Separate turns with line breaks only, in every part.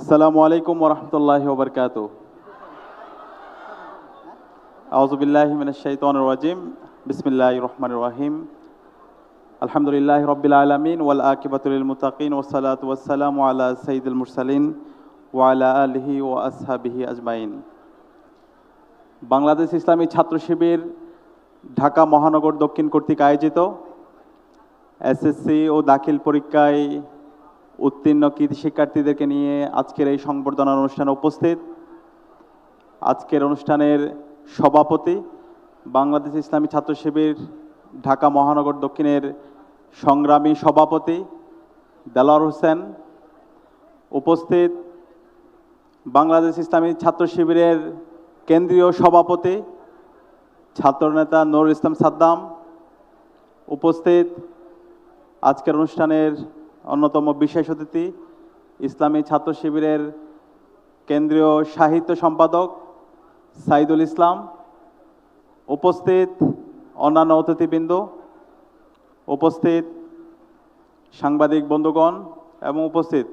আসসালামু আলাইকুম ওরহমতুল্লাহি ওবরকাতুহ। আউযু বিল্লাহি মিনাশ শাইতানির রাজিম। বিসমিল্লাহির রহমানির রহিম। আলহামদুলিল্লাহি রাব্বিল আলামিন ওয়াল আকিবাতু লিল মুত্তাকিন ওয়াস সালাতু ওয়াস সালামু আলা সাইয়্যিদিল মুরসালিন ওয়া আলা আলিহি ওয়া আসহাবিহি আজমাইন। বাংলাদেশ ইসলামী ছাত্র শিবির ঢাকা মহানগর দক্ষিণ কর্তৃক আয়োজিত এসএসসি ও দাখিল পরীক্ষায় উত্তীর্ণ কৃতি শিক্ষার্থীদেরকে নিয়ে আজকের এই সংবর্ধনা অনুষ্ঠানে উপস্থিত আজকের অনুষ্ঠানের সভাপতি বাংলাদেশ ইসলামী ছাত্র শিবির ঢাকা মহানগর দক্ষিণের সংগ্রামী সভাপতি দেলোয়ার হোসেন, উপস্থিত বাংলাদেশ ইসলামী ছাত্র শিবিরের কেন্দ্রীয় সভাপতি ছাত্রনেতা নুরুল ইসলাম সাদ্দাম, উপস্থিত আজকের অনুষ্ঠানের অন্যতম বিশেষ অতিথি ইসলামী ছাত্র শিবিরের কেন্দ্রীয় সাহিত্য সম্পাদক সাইদুল ইসলাম, উপস্থিত অন্যান্য অতিথিবৃন্দ, উপস্থিত সাংবাদিক বন্ধুগণ এবং উপস্থিত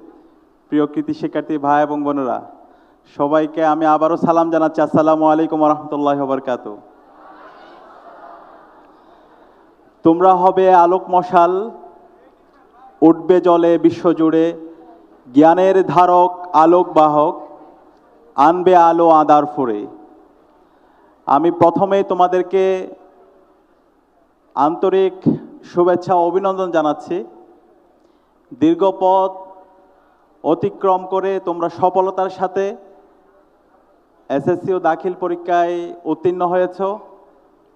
প্রিয় কৃতি শিক্ষার্থী ভাই এবং বোনেরা, সবাইকে আমি আবারও সালাম জানাচ্ছি। আসসালামু আলাইকুম ওরহমতুল্লাহি ওবরকাতুহ। তোমরা হবে আলোক মশাল, উঠবে জলে বিশ্বজুড়ে, জ্ঞানের ধারক আলোক বাহক, আনবে আলো আঁধার ফুরে। আমি প্রথমেই তোমাদেরকে আন্তরিক শুভেচ্ছা ও অভিনন্দন জানাচ্ছি। দীর্ঘ পথ অতিক্রম করে তোমরা সফলতার সাথে এসএসসি ও দাখিল পরীক্ষায় উত্তীর্ণ হয়েছ,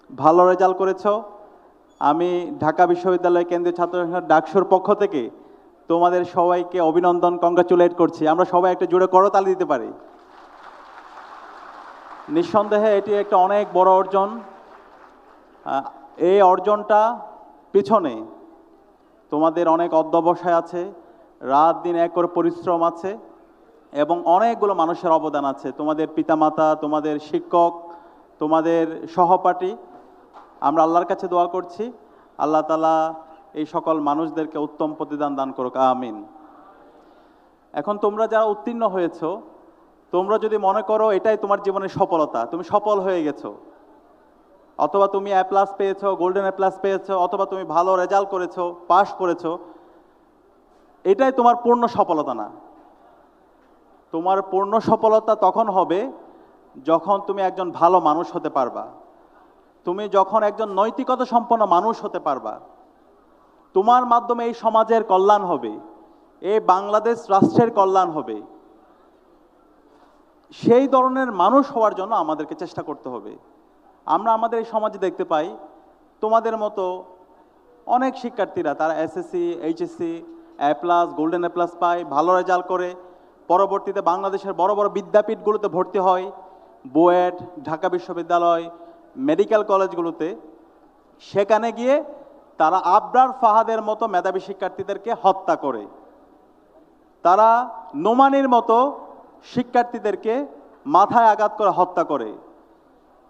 ভালো রেজাল্ট করেছ। আমি ঢাকা বিশ্ববিদ্যালয় কেন্দ্রীয় ছাত্র সংসদ ডাকসুর পক্ষ থেকে তোমাদের সবাইকে অভিনন্দন, কংগ্রাচুলেট করছি। আমরা সবাই একটা জোরে করতালি দিতে পারি। নিঃসন্দেহে এটি একটা অনেক বড় অর্জন। এই অর্জনটা পিছনে তোমাদের অনেক অধ্যবসায় আছে, রাত দিন এক করে পরিশ্রম আছে এবং অনেকগুলো মানুষের অবদান আছে। তোমাদের পিতামাতা, তোমাদের শিক্ষক, তোমাদের সহপাঠী। আমরা আল্লাহর কাছে দোয়া করছি আল্লাহ তাআলা এই সকল মানুষদেরকে উত্তম প্রতিদান দান করুক, আমিন। এখন তোমরা যারা উত্তীর্ণ হয়েছো, তোমরা যদি মনে করো এটাই তোমার জীবনের সফলতা, তুমি সফল হয়ে গেছো, অথবা তুমি এ প্লাস পেয়েছো, গোল্ডেন এ প্লাস পেয়েছো, অথবা তুমি ভালো রেজাল্ট করেছো, পাস করেছো, এটাই তোমার পূর্ণ সফলতা না। তোমার পূর্ণ সফলতা তখন হবে যখন তুমি একজন ভালো মানুষ হতে পারবা, তুমি যখন একজন নৈতিকতা সম্পন্ন মানুষ হতে পারবা। তোমার মাধ্যমে এই সমাজের কল্যাণ হবে, এই বাংলাদেশ রাষ্ট্রের কল্যাণ হবে। সেই ধরনের মানুষ হওয়ার জন্য আমাদেরকে চেষ্টা করতে হবে। আমরা আমাদের এই সমাজে দেখতে পাই তোমাদের মতো অনেক শিক্ষার্থীরা তারা SSC, HSC, A plus, golden A plus পায়, ভালো রেজাল্ট করে পরবর্তীতে বাংলাদেশের বড় বড় বিদ্যাপীঠগুলোতে ভর্তি হয়, বুয়েট, ঢাকা বিশ্ববিদ্যালয়, মেডিকেল কলেজগুলোতে। সেখানে গিয়ে তারা আবরার ফাহাদের মতো মেধাবী শিক্ষার্থীদেরকে হত্যা করে, তারা নোমানির মতো শিক্ষার্থীদেরকে মাথায় আঘাত করে হত্যা করে,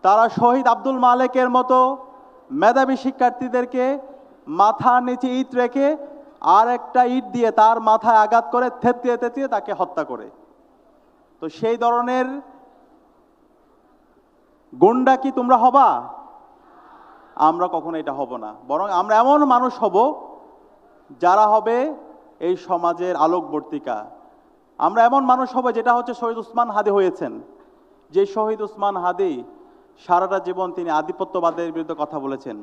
তারা শহীদ আব্দুল মালেকের মতো মেধাবী শিক্ষার্থীদেরকে মাথার নিচে ইট রেখে আর একটা ইট দিয়ে তার মাথায় আঘাত করে থেতলিয়ে থেতলিয়ে তাকে হত্যা করে। তো সেই ধরনের গুন্ডা কি তোমরা হবা? আমরা কখনো এটা হব না, বরং আমরা এমন মানুষ হব যারা হবে এই সমাজের আলোকবর্তিকা। আমরা এমন মানুষ হব যেটা হচ্ছে শহীদ উসমান হাদি হয়েছেন। যে শহীদ উসমান হাদি সারাটা জীবন তিনি আধিপত্যবাদের বিরুদ্ধে কথা বলেছেন,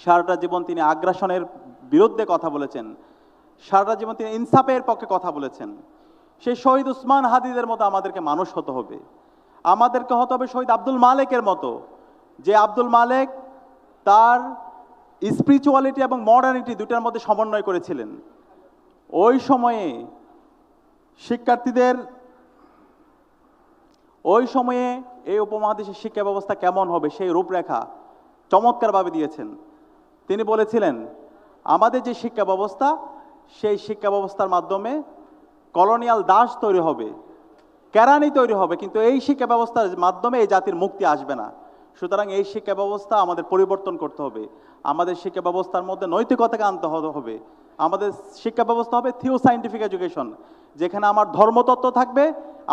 সারাটা জীবন তিনি আগ্রাসনের বিরুদ্ধে কথা বলেছেন, সারাটা জীবন তিনি ইনসাফের পক্ষে কথা বলেছেন। সেই শহীদ উসমান হাদিদের মতো আমাদেরকে মানুষ হতে হবে। আমাদেরকে হতে হবে শহীদ আব্দুল মালেকের মতো, যে আব্দুল মালেক তার স্পিরিচুয়ালিটি এবং মডার্নিটি দুটার মধ্যে সমন্বয় করেছিলেন। ওই সময়ে শিক্ষার্থীদের, ওই সময়ে এই উপমহাদেশের শিক্ষা ব্যবস্থা কেমন হবে সেই রূপরেখা চমৎকারভাবে দিয়েছেন। তিনি বলেছিলেন আমাদের যে শিক্ষা ব্যবস্থা, সেই শিক্ষা ব্যবস্থার মাধ্যমে কলোনিয়াল দাস তৈরি হবে, কেরানি তৈরি হবে, কিন্তু এই শিক্ষা ব্যবস্থার মাধ্যমে এই জাতির মুক্তি আসবে না। সুতরাং এই শিক্ষা ব্যবস্থা আমাদের পরিবর্তন করতে হবে। আমাদের শিক্ষা ব্যবস্থার মধ্যে নৈতিকতাকে আনতে হবে, আমাদের শিক্ষা ব্যবস্থা হবে থিও সায়েন্টিফিক এডুকেশন, যেখানে আমার ধর্মতত্ত্ব থাকবে,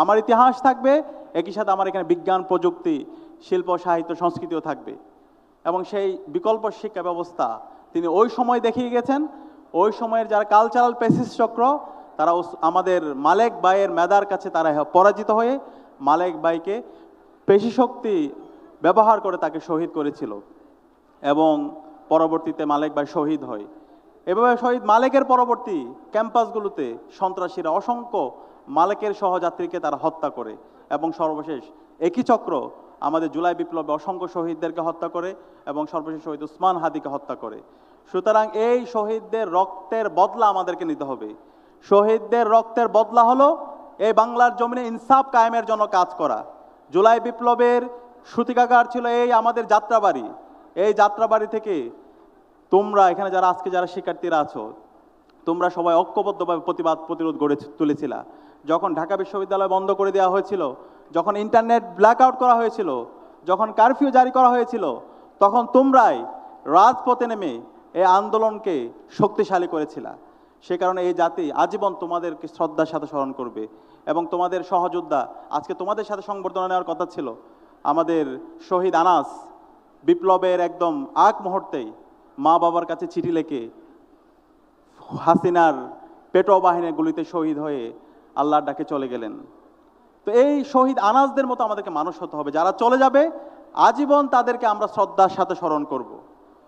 আমার ইতিহাস থাকবে, একই সাথে আমার এখানে বিজ্ঞান, প্রযুক্তি, শিল্প, সাহিত্য, সংস্কৃতিও থাকবে। এবং সেই বিকল্প শিক্ষা ব্যবস্থা তিনি ওই সময় দেখিয়ে গেছেন। ওই সময়ের যারা কালচারাল পেসিস চক্র, তারা আমাদের মালেক ভাইয়ের মেধার কাছে তারা পরাজিত হয়ে মালেক ভাইকে পেশি শক্তি ব্যবহার করে তাকে শহীদ করেছিল এবং পরবর্তীতে মালেক ভাই শহীদ হয়। এভাবে শহীদ মালেকের পরবর্তী ক্যাম্পাসগুলোতে সন্ত্রাসীরা অসংখ্য মালেকের সহযাত্রীকে তারা হত্যা করে এবং সর্বশেষ একই চক্র আমাদের জুলাই বিপ্লবে অসংখ্য শহীদদেরকে হত্যা করে এবং সর্বশেষ শহীদ উসমান হাদিকে হত্যা করে। সুতরাং এই শহীদদের রক্তের বদলা আমাদেরকে নিতে হবে। শহীদদের রক্তের বদলা হলো এই বাংলার জমিনে ইনসাফ কায়েমের জন্য কাজ করা। জুলাই বিপ্লবের সূতিকাগার ছিল এই আমাদের যাত্রাবাড়ি। এই যাত্রাবাড়ি থেকে তোমরা এখানে যারা আজকে যারা শিক্ষার্থীরা আছো, তোমরা সবাই ঐক্যবদ্ধভাবে প্রতিরোধ গড়ে তুলেছিলা। যখন ঢাকা বিশ্ববিদ্যালয় বন্ধ করে দেওয়া হয়েছিল, যখন ইন্টারনেট ব্ল্যাক আউট করা হয়েছিল, যখন কারফিউ জারি করা হয়েছিল, তখন তোমরাই রাজপথে নেমে এই আন্দোলনকে শক্তিশালী করেছিলা। সে কারণে এই জাতি আজীবন তোমাদেরকে শ্রদ্ধার সাথে স্মরণ করবে এবং তোমাদের সহযোদ্ধা, আজকে তোমাদের সাথে সংবর্ধনা নেওয়ার কথা ছিল আমাদের শহীদ আনাস, বিপ্লবের একদম আগ মুহূর্তেই মা বাবার কাছে চিঠি লিখে হাসিনার পেটো বাহিনীর গুলিতে শহীদ হয়ে আল্লাহর ডাকে চলে গেলেন। তো এই শহীদ আনাসদের মতো আমাদেরকে মানুষ হতে হবে, যারা চলে যাবে আজীবন তাদেরকে আমরা শ্রদ্ধার সাথে স্মরণ করব।